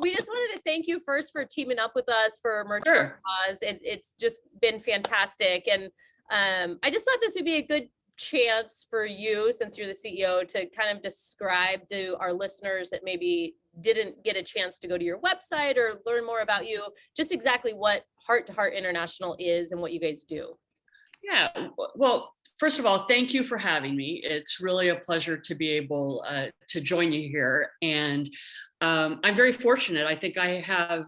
we just wanted to thank you first for teaming up with us for Merch for Sure. Cause. It's just been fantastic. And I just thought this would be a good chance for you, since you're the CEO, to kind of describe to our listeners that maybe didn't get a chance to go to your website or learn more about you, just exactly what Heart to Heart International is and what you guys do. Yeah, well, first of all, thank you for having me. It's really a pleasure to be able to join you here. And I'm very fortunate. I think I have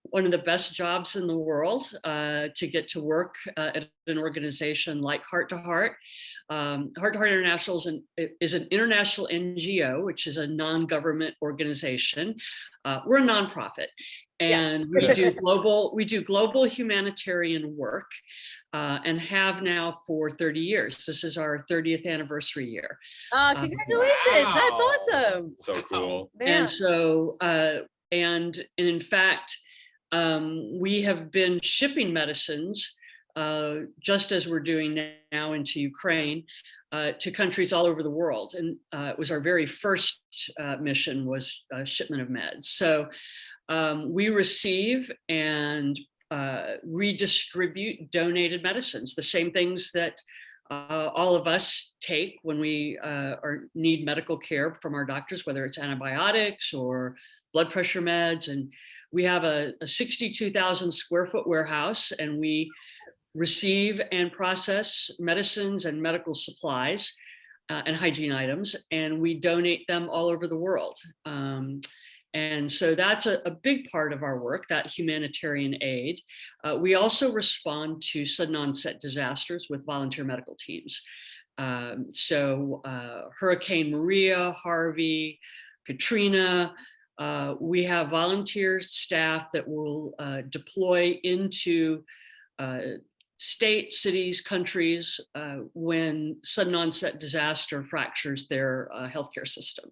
one of the best jobs in the world to get to work at an organization like Heart to Heart. Heart to Heart International is an international NGO, which is a non-government organization. We're a nonprofit, and we do global humanitarian work, and have now for 30 years. This is our 30th anniversary year. Congratulations! Wow. That's awesome. So cool. Man. And so, and in fact, we have been shipping medicines, just as we're doing now, into Ukraine, to countries all over the world. And it was our very first mission, was shipment of meds. So we receive and redistribute donated medicines, the same things that all of us take when we need medical care from our doctors, whether it's antibiotics or blood pressure meds. And we have a 62,000 square foot warehouse, and we receive and process medicines and medical supplies and hygiene items, and we donate them all over the world. And so that's a big part of our work, that humanitarian aid. We also respond to sudden onset disasters with volunteer medical teams. So Hurricane Maria, Harvey, Katrina, we have volunteer staff that will deploy into states, cities, countries, when sudden onset disaster fractures their healthcare system.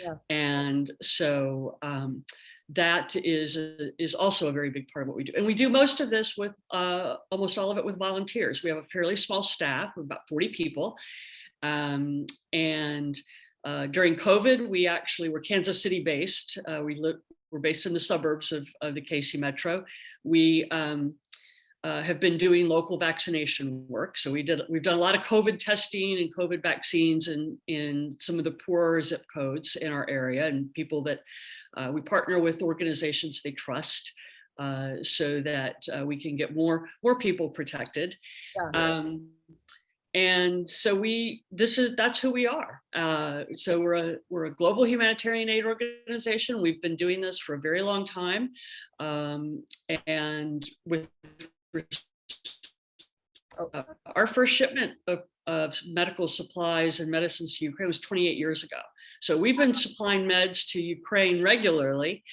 Yeah. And so that is also a very big part of what we do. And we do most of this with almost all of it with volunteers. We have a fairly small staff of about 40 people. And during COVID, we actually were Kansas City based. We're based in the suburbs of the KC Metro. We have been doing local vaccination work. So we've done a lot of COVID testing and COVID vaccines in some of the poorer zip codes in our area, and people that we partner with organizations they trust, so that we can get more people protected. Yeah. And so that's who we are. So we're a global humanitarian aid organization. We've been doing this for a very long time, and with our first shipment of medical supplies and medicines to Ukraine was 28 years ago. So we've been supplying meds to Ukraine regularly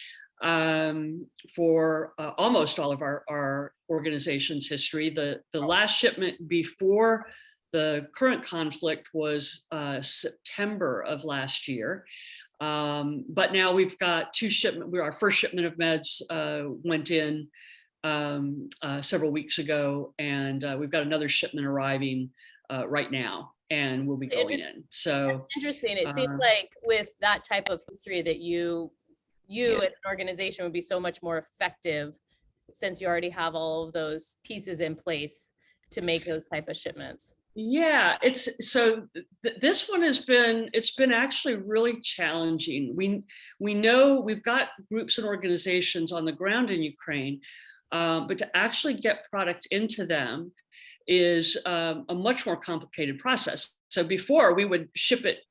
for almost all of our organization's history. The last shipment before the current conflict was September of last year. But now we've got two shipments. Our first shipment of meds went in several weeks ago, and we've got another shipment arriving right now, and we'll be going in. So interesting. It seems like with that type of history that you as an organization would be so much more effective, since you already have all of those pieces in place to make those type of shipments. Yeah, this one has been actually really challenging. We know we've got groups and organizations on the ground in Ukraine, but to actually get product into them is a much more complicated process. So before, we would ship it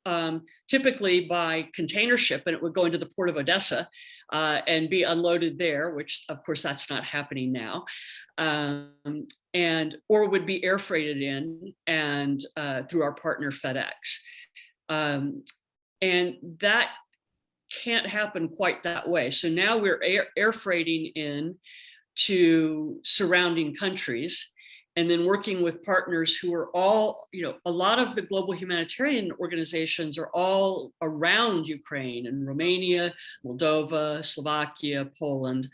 typically by container ship, and it would go into the port of Odessa and be unloaded there, which of course that's not happening now. Or would be air freighted in and through our partner FedEx. And that can't happen quite that way. So now we're air freighting in to surrounding countries, and then working with partners who are all, a lot of the global humanitarian organizations are all around Ukraine and Romania, Moldova, Slovakia, Poland.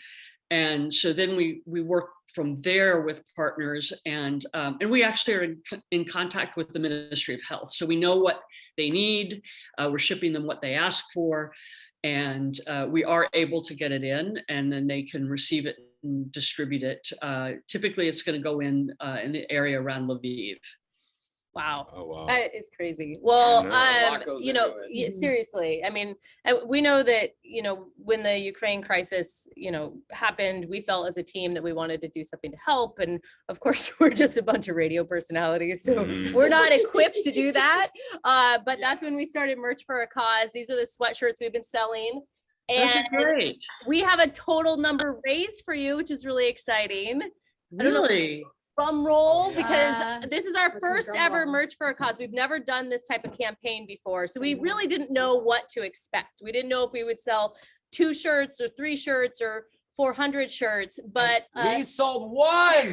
And so then we work from there with partners, and we actually are in contact with the Ministry of Health. So we know what they need. We're shipping them what they ask for. and we are able to get it in, and then they can receive it and distribute it. Typically, it's going to go in the area around Lviv. Wow. Oh, wow. That is crazy. Well, know. A lot goes you know, into it. seriously, I mean, we know that, you know, when the Ukraine crisis, you know, happened, we felt as a team that we wanted to do something to help. And of course, we're just a bunch of radio personalities, so we're not equipped to do that. But that's when we started Merch for a Cause. These are the sweatshirts we've been selling. Those And are great. we have a total number raised for you, which is really exciting. I don't know. Really? Drum roll, Yeah. because this is our first ever Merch for a Cause. We've never done this type of campaign before, so we really didn't know what to expect. We didn't know if we would sell 2 shirts or 3 shirts or 400 shirts, but We sold 1.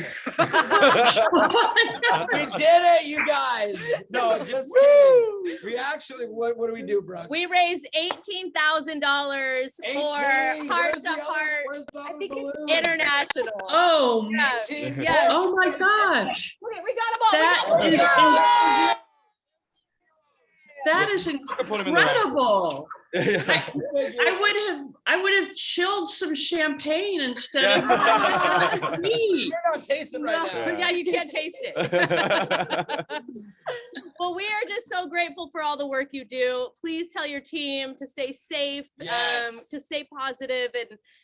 We did it, you guys. No, just kidding. We actually, what do we do, Brooke? we raised $18,000 for 18. Heart Where's to the other- Heart. where's the I other think it's balloons? international. Oh, Yeah. 18. Yes. oh my gosh. Okay, we got them all. That We got them. That is Put 'em in the rack. incredible. Yeah. I would have chilled some champagne instead of tea. You're not tasting right No, now. yeah, you can't taste it. Well, we are just so grateful for all the work you do. Please tell your team to stay safe, Yes. to stay positive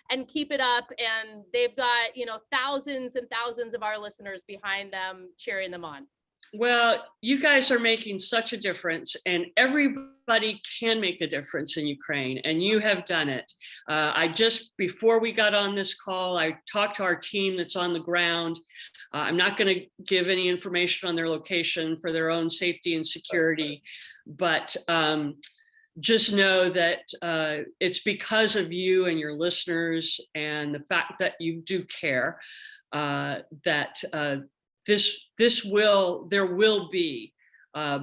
and keep it up. And they've got, you know, thousands and thousands of our listeners behind them, cheering them on. Well, you guys are making such a difference, and everybody can make a difference in Ukraine, and you have done it. Before we got on this call, I talked to our team that's on the ground. I'm not going to give any information on their location for their own safety and security, but just know that it's because of you and your listeners and the fact that you do care that there will be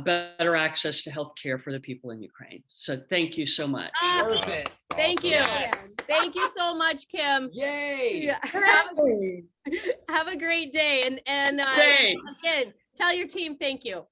better access to healthcare for the people in Ukraine. So thank you so much. Worth it. Thank you. Yes. Thank you so much, Kim. Yay. Yeah. Have a great day. And Thanks. again, tell your team thank you.